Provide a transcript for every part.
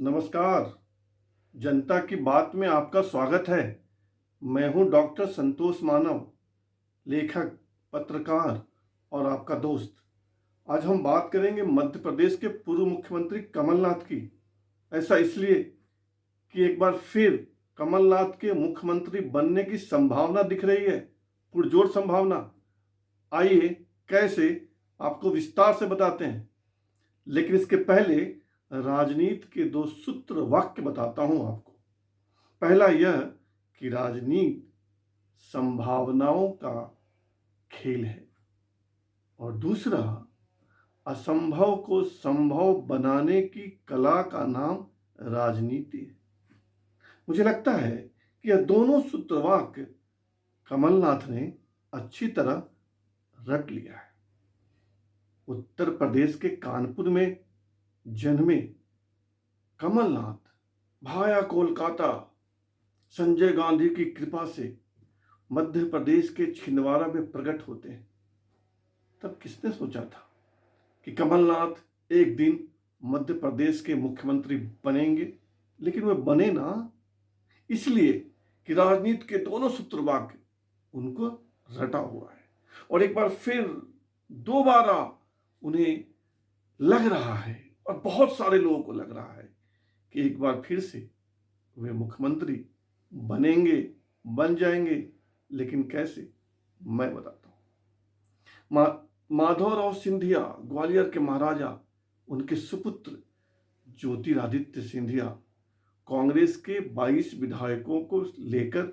नमस्कार। जनता की बात में आपका स्वागत है। मैं हूं डॉक्टर संतोष मानव, लेखक, पत्रकार और आपका दोस्त। आज हम बात करेंगे मध्य प्रदेश के पूर्व मुख्यमंत्री कमलनाथ की। ऐसा इसलिए कि एक बार फिर कमलनाथ के मुख्यमंत्री बनने की संभावना दिख रही है, पुरजोर संभावना। आइए कैसे, आपको विस्तार से बताते हैं। लेकिन इसके पहले राजनीति के दो सूत्र वाक्य बताता हूं आपको। पहला यह कि राजनीति संभावनाओं का खेल है, और दूसरा, असंभव को संभव बनाने की कला का नाम राजनीति है। मुझे लगता है कि यह दोनों सूत्र वाक्य कमलनाथ ने अच्छी तरह रट लिया है। उत्तर प्रदेश के कानपुर में जन्मे कमलनाथ भाया कोलकाता संजय गांधी की कृपा से मध्य प्रदेश के छिंदवाड़ा में प्रकट होते हैं। तब किसने सोचा था कि कमलनाथ एक दिन मध्य प्रदेश के मुख्यमंत्री बनेंगे। लेकिन वे बने ना, इसलिए कि राजनीति के दोनों सूत्रवाक्य उनको रटा हुआ है, और एक बार फिर दोबारा उन्हें लग रहा है, और बहुत सारे लोगों को लग रहा है कि एक बार फिर से वे मुख्यमंत्री बनेंगे, बन जाएंगे। लेकिन कैसे, मैं बताता हूं। माधवराव सिंधिया, ग्वालियर के महाराजा, उनके सुपुत्र ज्योतिरादित्य सिंधिया कांग्रेस के 22 विधायकों को लेकर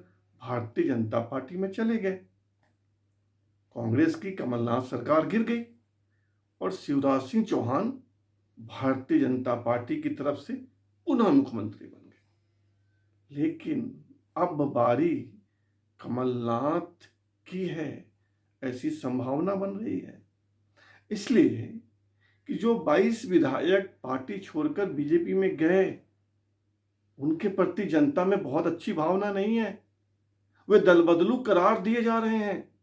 भारतीय जनता पार्टी में चले गए। कांग्रेस की कमलनाथ सरकार गिर गई और शिवराज सिंह चौहान भारतीय जनता पार्टी की तरफ से पुनः मुख्यमंत्री बन गए। लेकिन अब बारी कमलनाथ की है, ऐसी संभावना बन रही है। इसलिए कि जो 22 विधायक पार्टी छोड़कर बीजेपी में गए, उनके प्रति जनता में बहुत अच्छी भावना नहीं है। वे दल बदलू करार दिए जा रहे हैं।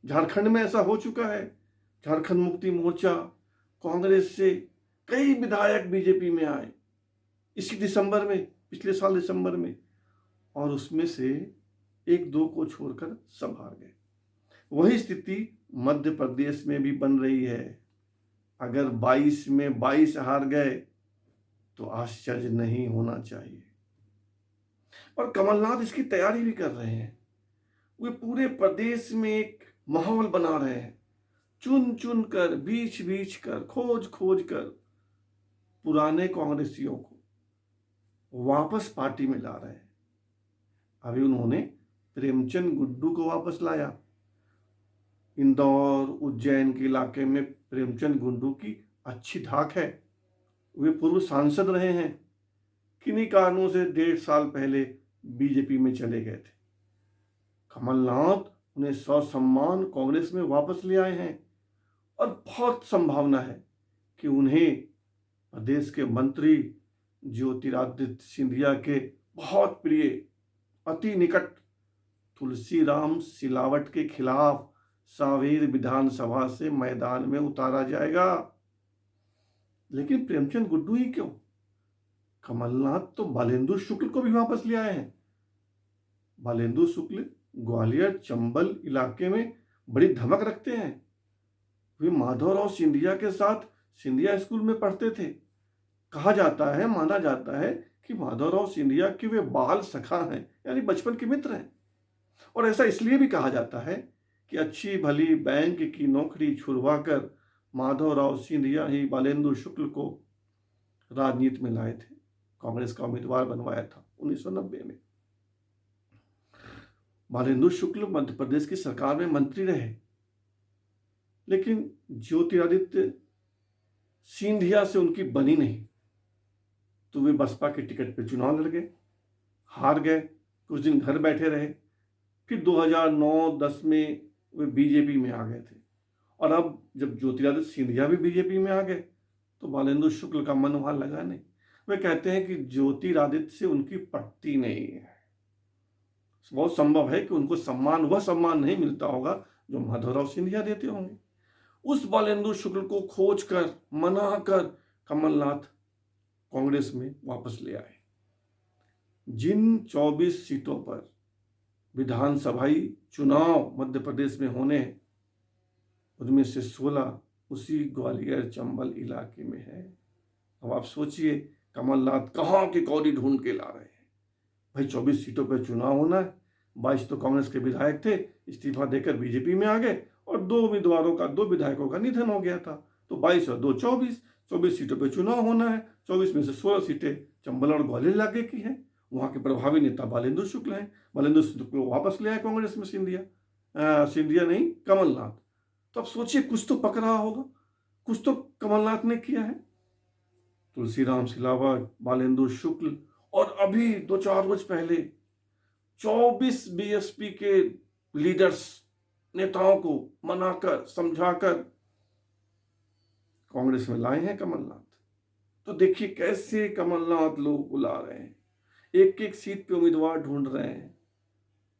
झारखंड में ऐसा हो चुका है। झारखंड मुक्ति मोर्चा, कांग्रेस से कई विधायक बीजेपी में आए इसी दिसंबर में, पिछले साल दिसंबर में, और उसमें से एक दो को छोड़कर सब हार गए। वही स्थिति मध्य प्रदेश में भी बन रही है। अगर 22 में 22 हार गए तो आश्चर्य नहीं होना चाहिए। और कमलनाथ इसकी तैयारी भी कर रहे हैं। वे पूरे प्रदेश में एक माहौल बना रहे हैं, चुन चुन कर, बीच बीच कर, खोज खोज कर पुराने कांग्रेसियों को वापस पार्टी में ला रहे हैं। अभी उन्होंने प्रेमचंद गुड्डू को वापस लाया। इंदौर, उज्जैन के इलाके में प्रेमचंद गुड्डू की अच्छी धाक है। वे पूर्व सांसद रहे हैं। किन्हीं कारणों से 1.5 साल पहले बीजेपी में चले गए थे। कमलनाथ उन्हें ससम्मान कांग्रेस में वापस ले आए हैं, और बहुत संभावना है कि उन्हें प्रदेश के मंत्री ज्योतिरादित्य सिंधिया के बहुत प्रिय, अति निकट तुलसीराम सिलावट के खिलाफ सांवेर विधानसभा से मैदान में उतारा जाएगा। लेकिन प्रेमचंद गुड्डू ही क्यों? कमलनाथ तो बालेंदु शुक्ल को भी वापस ले आए हैं। बालेंदु शुक्ल ग्वालियर चंबल इलाके में बड़ी धमक रखते हैं। वे माधवराव सिंधिया के साथ सिंधिया स्कूल में पढ़ते थे। कहा जाता है, माना जाता है कि माधवराव सिंधिया के वे बाल सखा हैं, यानी बचपन के मित्र हैं। और ऐसा इसलिए भी कहा जाता है कि अच्छी भली बैंक की नौकरी छुड़वाकर माधवराव सिंधिया ही बालेंदु शुक्ल को राजनीति में लाए थे। कांग्रेस का उम्मीदवार बनवाया था 1990 में। बालेंदु शुक्ल मध्य प्रदेश की सरकार में मंत्री रहे, लेकिन ज्योतिरादित्य सिंधिया से उनकी बनी नहीं, तो वे बसपा के टिकट पर चुनाव लड़ गए, हार गए, कुछ दिन घर बैठे रहे। फिर 2009-10 में वे बीजेपी में आ गए थे, और अब जब ज्योतिरादित्य सिंधिया भी बीजेपी में आ गए तो बालेंदु शुक्ल का मन वहां लगा नहीं। वे कहते हैं कि ज्योतिरादित्य से उनकी पटती नहीं है। बहुत संभव है कि उनको वह सम्मान नहीं मिलता होगा जो माधवराव सिंधिया देते होंगे। उस बालेंदु शुक्ल को खोज कर, मना कर कमलनाथ कांग्रेस में वापस ले आए। जिन 24 सीटों पर विधानसभाई चुनाव मध्य प्रदेश में होने हैं, उनमें से 16 उसी ग्वालियर चंबल इलाके में है। अब आप सोचिए कमलनाथ कहाँ की कौड़ी ढूंढ के ला रहे हैं। भाई 24 सीटों पर चुनाव होना है, 22 तो कांग्रेस के विधायक थे, इस्तीफा देकर बीजेपी में आ गए और दो विधायकों का निधन हो गया था। तो 22 और 2 24 सीटों पर चुनाव होना है। 24 में से 16 सीटें चंबल और ग्वालियर इलाके की हैं। वहाँ के प्रभावी नेता बालेंद्र शुक्ल हैं। बालेंद्र शुक्ल को वापस ले आए कांग्रेस में सिंधिया नहीं, कमलनाथ। तो अब सोचिए कुछ तो पक रहा होगा, कुछ तो कमलनाथ ने किया है। तुलसीराम सिलावट, बालेंद्र शुक्ल और अभी 2-4 रोज पहले 24 बीएसपी के लीडर्स नेताओं को मनाकर समझाकर कांग्रेस में लाए हैं कमलनाथ। तो देखिए कैसे कमलनाथ लोग बुला रहे हैं, एक एक सीट पे उम्मीदवार ढूंढ रहे हैं।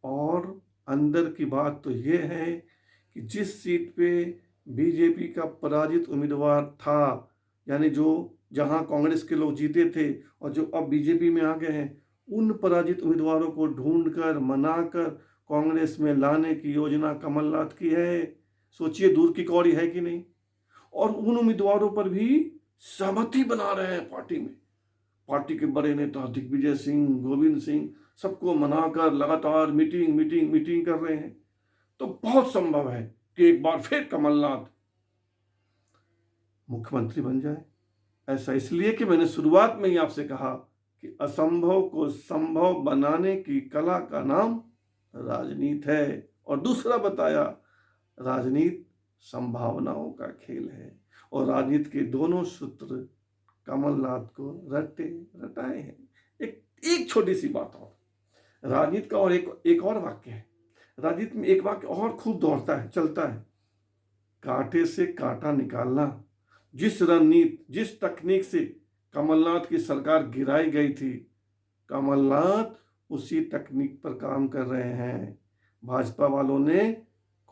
और अंदर की बात तो ये है कि जिस सीट पे बीजेपी का पराजित उम्मीदवार था, यानी जो जहां कांग्रेस के लोग जीते थे और जो अब बीजेपी में आ गए हैं, उन पराजित उम्मीदवारों को ढूंढकर मनाकर कांग्रेस में लाने की योजना कमलनाथ की है। सोचिए दूर की कौड़ी है कि नहीं। और उन उम्मीदवारों पर भी सहमति बना रहे हैं पार्टी के बड़े नेता दिग्विजय सिंह, गोविंद सिंह, सबको मनाकर लगातार मीटिंग कर रहे हैं। तो बहुत संभव है कि एक बार फिर कमलनाथ मुख्यमंत्री बन जाए। ऐसा इसलिए कि मैंने शुरुआत में ही आपसे कहा कि असंभव को संभव बनाने की कला का नाम राजनीति है। और दूसरा बताया, राजनीति संभावनाओं का खेल है। और राजनीति के दोनों सूत्र कमलनाथ को रटाए हैं। एक छोटी सी बात और, राजनीति का और एक और वाक्य है। राजनीति में एक वाक्य और खूब दौड़ता है, चलता है, कांटे से कांटा निकालना। जिस रणनीति, जिस तकनीक से कमलनाथ की सरकार गिराई गई थी, कमलनाथ उसी तकनीक पर काम कर रहे हैं। भाजपा वालों ने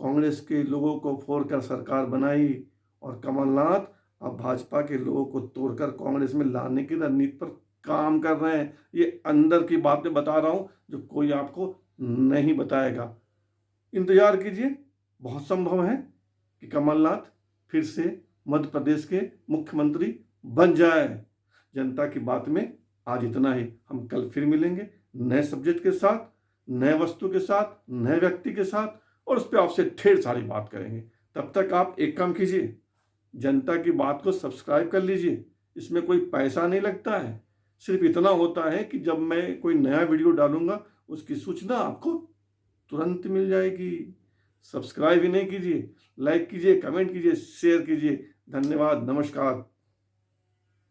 कांग्रेस के लोगों को फोड़कर सरकार बनाई और कमलनाथ अब भाजपा के लोगों को तोड़कर कांग्रेस में लाने की रणनीति पर काम कर रहे हैं। ये अंदर की बातें बता रहा हूं जो कोई आपको नहीं बताएगा। इंतजार कीजिए, बहुत संभव है कि कमलनाथ फिर से मध्य प्रदेश के मुख्यमंत्री बन जाए। जनता की बात में आज इतना ही। हम कल फिर मिलेंगे नए सब्जेक्ट के साथ, नए वस्तु के साथ, नए व्यक्ति के साथ, और उस पर आपसे ढेर सारी बात करेंगे। तब तक आप एक काम कीजिए, जनता की बात को सब्सक्राइब कर लीजिए। इसमें कोई पैसा नहीं लगता है, सिर्फ इतना होता है कि जब मैं कोई नया वीडियो डालूंगा उसकी सूचना आपको तुरंत मिल जाएगी। सब्सक्राइब ही नहीं कीजिए, लाइक कीजिए, कमेंट कीजिए, शेयर कीजिए। धन्यवाद, नमस्कार।